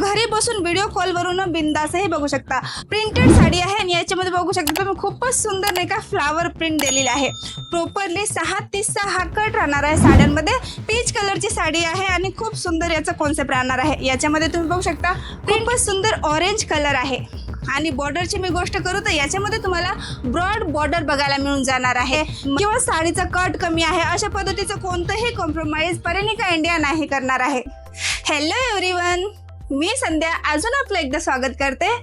घरी बसून व्हिडिओ कॉलवरून बिंदासही बघू शकता। प्रिंटेड साडी आहे आणि याच्यामध्ये बघू शकता तुम्ही खूपच सुंदर नाही का फ्लावर प्रिंट दिलेली आहे। प्रॉपरली 6:30 हा कट राहणार आहे साड्यांमध्ये। पीच कलरची साडी आहे आणि खूप सुंदर याचा कॉन्सेप्ट राहणार आहे। याच्यामध्ये तुम्ही बघू शकता खूपच सुंदर ऑरेंज कलर आहे आणि बॉर्डरची मी गोष्ट करू तर याच्यामध्ये तुम्हाला ब्रॉड बॉर्डर बघायला मिळून जाणार आहे किंवा साडीचा कट कमी आहे अशा पद्धतीचं कोणतंही कॉम्प्रोमाइज परिणिका इंडिया नाही करणार आहे। हॅलो एव्हरीवन, मी संध्या अजून आपलं एकदा स्वागत करते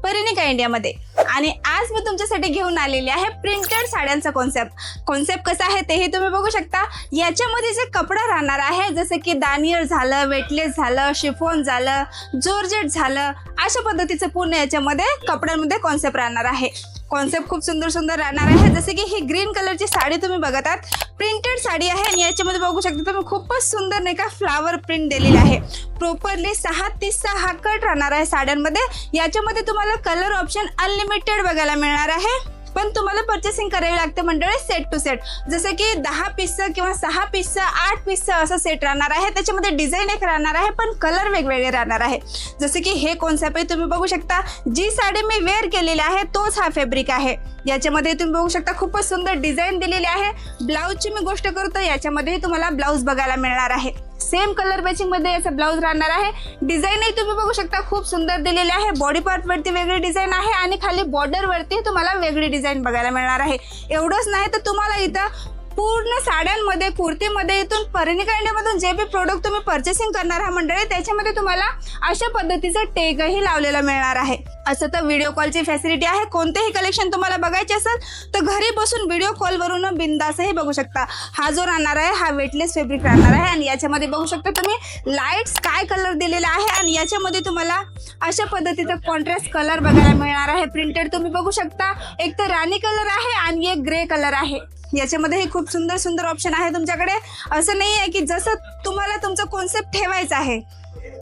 परिणिका इंडियामध्ये आणि आज मी तुमच्यासाठी घेऊन आलेली आहे प्रिंटेड साड्यांचा कॉन्सेप्ट कसा आहे तेही तुम्ही बघू शकता। याच्यामध्ये जे कपडा राहणार आहे जसे की दानियर झालं, वेटलेस झालं, शिफॉन झालं, जॉर्जेट झालं, अशा पद्धतीचं पूर्ण याच्यामध्ये कपड्यांमध्ये कॉन्सेप्ट राहणार आहे। कॉन्सेप्ट खूप सुंदर राहणार आहे। जसे की ही ग्रीन कलरची साडी तुम्ही बघत आहात, प्रिंटेड साडी आहे आणि याच्यामध्ये बघू शकता तुम्ही खूपच सुंदर नाही का फ्लावर प्रिंट दिलेली आहे। प्रॉपरली 6:30 हा कट राहणार आहे साड्यांमध्ये। याच्यामध्ये तुम्हाला कलर ऑप्शन अनलिमिटेड बघायला मिळणार आहे, पण तुम्हाला परचेसिंग करावी लागते मंडळी सेट टू सेट। जसे की 10 पीसचं किंवा 6 पीसचं 8 पीसचं असं सेट राहणार आहे। त्याच्यामध्ये डिझाईन एक राहणार आहे पण कलर वेगवेगळे राहणार आहे। जसे की हे कॉन्सेप्ट आहे तुम्ही बघू शकता, जी साडी मी वेअर केलेली आहे तोच हा फॅब्रिक आहे। याच्यामध्ये तुम्ही बघू शकता खूपच सुंदर डिझाईन दिलेली आहे। ब्लाऊजची मी गोष्ट करू तर याच्यामध्येही तुम्हाला ब्लाऊज बघायला मिळणार आहे। सेम कलर मॅचिंग मध्ये याचा ब्लाऊज राहणार आहे। डिझाईनही तुम्ही बघू शकता खूप सुंदर दिलेली आहे। बॉडी पार्ट वरती वेगळी डिझाईन आहे आणि खाली बॉर्डर वरती तुम्हाला वेगळी डिझाईन बघायला मिळणार आहे। एवढंच नाही तर तुम्हाला इथं पूर्ण साड्यांमध्ये, कुर्तीमध्ये इथून परिणिका इंडियामधून जे बी प्रोडक्ट तुम्ही परचेसिंग करणार आहात मंडळी त्याच्यामध्ये तुम्हाला अशा पद्धतीचं टॅगही लावलेला मिळणार आहे। असं तर व्हिडिओ कॉलची फॅसिलिटी आहे। कोणतेही कलेक्शन तुम्हाला बघायचे असेल तर घरी बसून व्हिडिओ कॉलवरून बिंदासही बघू शकता। हा जो राहणार आहे हा वेटलेस फॅब्रिक राहणार आहे आणि याच्यामध्ये बघू शकता तुम्ही लाईट स्काय कलर दिलेला आहे आणि याच्यामध्ये तुम्हाला अशा पद्धतीचा कॉन्ट्रास्ट कलर बघायला मिळणार आहे। प्रिंटेड तुम्ही बघू शकता, एक तर राणी कलर आहे आणि एक ग्रे कलर आहे। याच्यामध्येही खूप सुंदर ऑप्शन आहे तुमच्याकडे। असं नाही आहे की जसं तुम्हाला तुमचा कॉन्सेप्ट ठेवायचा आहे,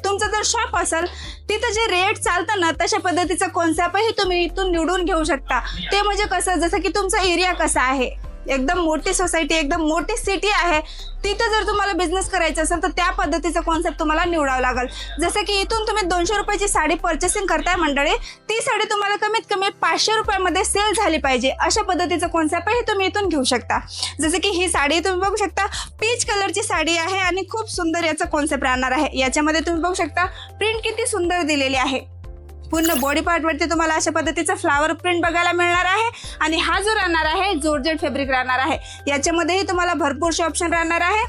तुमचं जर शॉप असेल तिथं जे रेट चालतं ना तशा पद्धतीचा कॉन्सेप्टही तुम्ही इथून निवडून घेऊ शकता। ते म्हणजे कसं, जसं की तुमचा एरिया कसा आहे, एकदम मोठी सोसायटी, एकदम मोठी सिटी आहे, तिथं जर तुम्हाला बिझनेस करायचा असेल तर त्या पद्धतीचा कॉन्सेप्ट तुम्हाला निवडावा लागेल। जसं की इथून तुम्ही 200 रुपयाची साडी परचेसिंग करताय मंडळी, ती साडी तुम्हाला कमीत कमी 500 रुपयामध्ये सेल झाली पाहिजे अशा पद्धतीचा कॉन्सेप्टही तुम्ही इथून घेऊ शकता। जसं की ही साडी तुम्ही बघू शकता, पीच कलरची साडी आहे आणि खूप सुंदर याचा कॉन्सेप्ट राहणार आहे। याच्यामध्ये तुम्ही बघू शकता प्रिंट किती सुंदर दिलेली आहे। पूर्ण बॉडी पार्ट वरती तुम्हाला अशा पद्धतीचा फ्लावर प्रिंट बघायला मिळणार आहे आणि हा जो राहणार आहे जॉर्जेट फॅब्रिक राहणार आहे। याच्यामध्येही तुम्हाला भरपूरसे ऑप्शन राहणार आहे।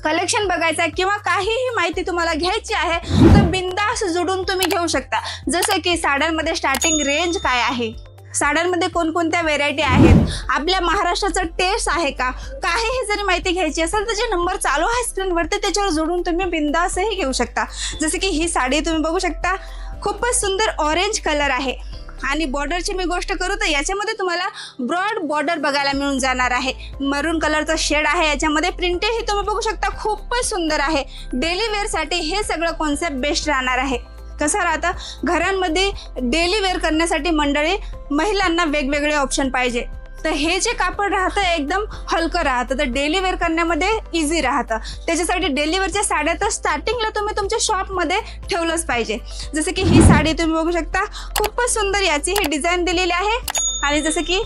कलेक्शन बघायचं आहे किंवा काहीही माहिती तुम्हाला घ्यायची आहे तर बिंदास जोडून तुम्ही घेऊ शकता। जसं की साड्यांमध्ये स्टार्टिंग रेंज काय आहे, साड्यांमध्ये कोणकोणत्या व्हेरायटी आहेत, आपल्या महाराष्ट्राचं टेस्ट आहे का, काहीही जरी माहिती घ्यायची असेल तर जे नंबर चालू आहे स्क्रीनवरती त्याच्यावर जोडून तुम्ही बिंदासही घेऊ शकता। जसं की ही साडी तुम्ही बघू शकता, खूपच सुंदर ऑरेंज कलर आहे आणि बॉर्डरची मी गोष्ट करू तर याच्यामध्ये तुम्हाला ब्रॉड बॉर्डर बघायला मिळून जाणार आहे। मरून कलरचा शेड आहे याच्यामध्ये। प्रिंटेही तुम्ही बघू शकता खूपच सुंदर आहे। डेली वेअरसाठी हे सगळं कॉन्सेप्ट बेस्ट राहणार आहे। कसं राहतं, घरांमध्ये डेली वेअर करण्यासाठी मंडळी महिलांना वेगवेगळे ऑप्शन पाहिजे, तर हे जे कापड राहतं एकदम हलकं राहतं, तर डेली वेअर करण्यामध्ये इझी राहतं। त्याच्यासाठी डेली वेअरच्या साड्या तर स्टार्टिंगला तुम्ही तुमच्या शॉपमध्ये ठेवलंच पाहिजे। जसं की ही साडी तुम्ही बघू शकता, खूपच सुंदर याची ही डिझाईन दिलेली आहे आणि जसं की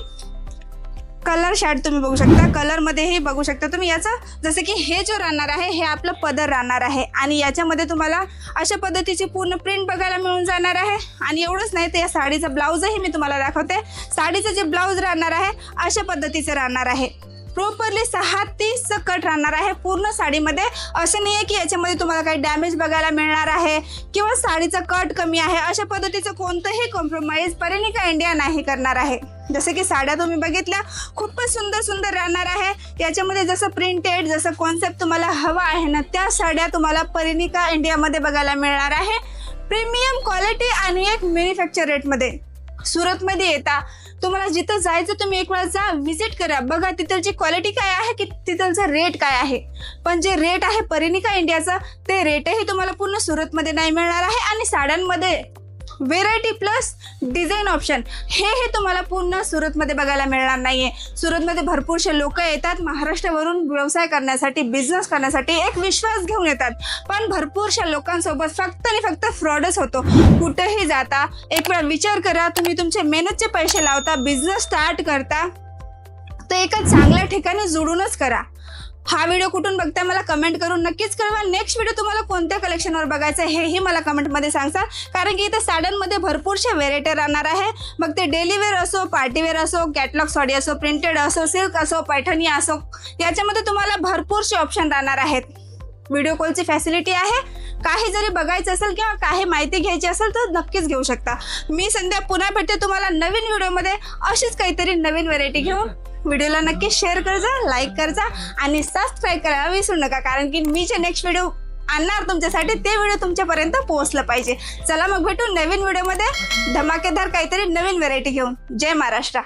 कलर शॅड तुम्ही बघू शकता, कलरमध्येही बघू शकता तुम्ही याचं। जसं की हे जो राहणार आहे हे आपलं पदर राहणार आहे आणि याच्यामध्ये तुम्हाला अशा पद्धतीची पूर्ण प्रिंट बघायला मिळून जाणार आहे। आणि एवढंच नाही तर या साडीचा ब्लाऊजही मी तुम्हाला दाखवते। साडीचं जे ब्लाऊज राहणार आहे अशा पद्धतीचं राहणार आहे। प्रॉपरली 6:30 कट राहणार आहे पूर्ण साडीमध्ये। असं नाही आहे की याच्यामध्ये तुम्हाला काही डॅमेज बघायला मिळणार आहे किंवा साडीचा कट कमी आहे अशा पद्धतीचं कोणतंही कॉम्प्रोमाइज परिणिका इंडिया नाही करणार आहे। जसं की साड्या तुम्ही बघितल्या खूपच सुंदर राहणार आहे। याच्यामध्ये जसं प्रिंटेड, जसं कॉन्सेप्ट तुम्हाला हवा आहे ना त्या साड्या तुम्हाला परिणिका इंडियामध्ये बघायला मिळणार आहे। प्रीमियम क्वालिटी आणि एक मॅन्युफॅक्चर रेटमध्ये। सुरतमध्ये येता तुम्हाला जिथं जायचं तुम्ही एक वेळा जा, व्हिजिट करा, बघा तिथलची क्वालिटी काय आहे की तिथलचा रेट काय आहे। पण जे रेट आहे परिणिका इंडियाचा ते रेटही तुम्हाला पूर्ण सुरतमध्ये नाही मिळणार आहे आणि साड्यांमध्ये व्हेरायटी प्लस डिझाईन ऑप्शन हे तुम्हाला पूर्ण सुरतमध्ये बघायला मिळणार नाहीये. सुरतमध्ये भरपूरसे लोक येतात महाराष्ट्रावरून व्यवसाय करण्यासाठी, बिझनेस करण्यासाठी, एक विश्वास घेऊन येतात. पण भरपूरशा लोकांसोबत फक्त आणि फक्त फ्रॉडच होतो. कुठेही जाता एक वेळा विचार करा, तुम्ही तुमचे मेहनतचे पैसे लावता, बिझनेस स्टार्ट करता तर एका चांगल्या ठिकाणी जोडूनच करा. हा व्हिडिओ कुठून बघताय मला कमेंट करून नक्कीच कळवा. नेक्स्ट व्हिडिओ तुम्हाला कोणत्या कलेक्शनवर बघायचं हेही मला कमेंटमध्ये सांगा, कारण की इथे साड्यांमध्ये भरपूरशा व्हेरायटी राहणार आहे. मग ते डेली वेअर असो, पार्टी वेअर असो, कॅटलॉग साडी असो, प्रिंटेड असो, सिल्क असो, पैठणी असो, याच्यामध्ये तुम्हाला भरपूरसे ऑप्शन राहणार आहेत. व्हिडिओ कॉलची फॅसिलिटी आहे. काही जरी बघायचं असेल किंवा काही माहिती घ्यायची असेल तर नक्कीच घेऊ शकता. मी संध्या पुन्हा भेटते तुम्हाला नवीन व्हिडिओमध्ये अशीच काहीतरी नवीन व्हेरायटी घेऊन. व्हिडिओला नक्की शेअर करजा, लाईक करजा आणि सबस्क्राईब करायला विसरू नका, कारण की मी जे नेक्स्ट व्हिडिओ आणणार तुमच्यासाठी ते व्हिडिओ तुमच्यापर्यंत पोहोचलं पाहिजे. चला मग भेटू नवीन व्हिडिओमध्ये धमाकेदार काहीतरी नवीन व्हेरायटी घेऊन. जय महाराष्ट्र.